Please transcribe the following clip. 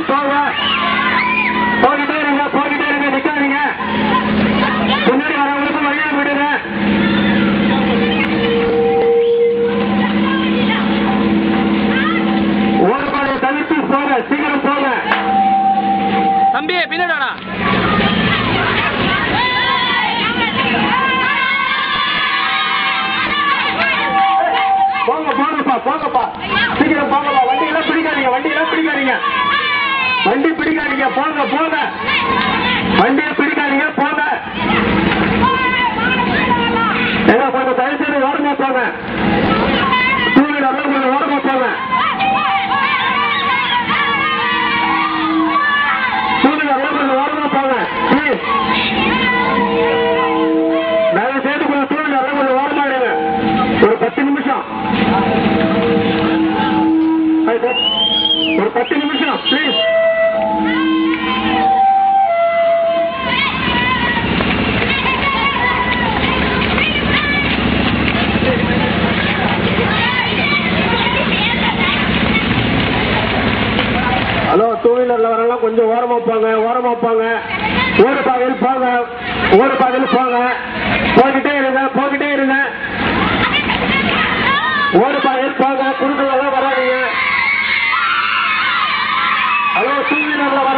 போங்க. போகிட்டே இருங்க, போகிட்டே இருங்க, நிக்காதீங்க. முன்னாடி வரவங்களுக்கு வழியா விடுங்க. ஓடுபாடு தவிர்த்து போங்க, சீக்கிரம் போங்க. தம்பி பின்னாடா போங்க, போங்கப்பா, போங்கப்பா, சீக்கிரம் போங்கப்பா. வண்டியெல்லாம் பிடிக்காதீங்க, வண்டியெல்லாம் பிடிக்காதீங்க, வண்டி பிடிக்காதீங்க. போங்க, போங்க, வண்டியை பிடிக்காதீங்க, போங்க. ஏன்னா கொஞ்சம் தயவு செய்து ஓரமா போங்க. டூ வீலர்ல கொஞ்சம் ஓரமா போங்க. டூ வீலர்ல கொஞ்சம் ஓரமா போங்க ப்ளீஸ். தயவு செய்து கொஞ்சம் டூ வீலர்ல கொஞ்சம் ஓரமா எடுங்க. ஒரு 10 நிமிஷம், ஒரு 10 நிமிஷம் ப்ளீஸ். ஹலோ, டூ வீலர்ல வரலாம், கொஞ்சம் ஓரமா போங்க, ஓரமா போங்க. ஓடு பாதையில் போங்க, ஓடு பாதையில் போங்க. போய்கிட்டே இருங்க, போய்கிட்டே இருங்க. ஓடு பாதையில் போங்க, குறுக்கெல்லாம் வராதீங்க. ஹலோ, டூ வீலர்ல வர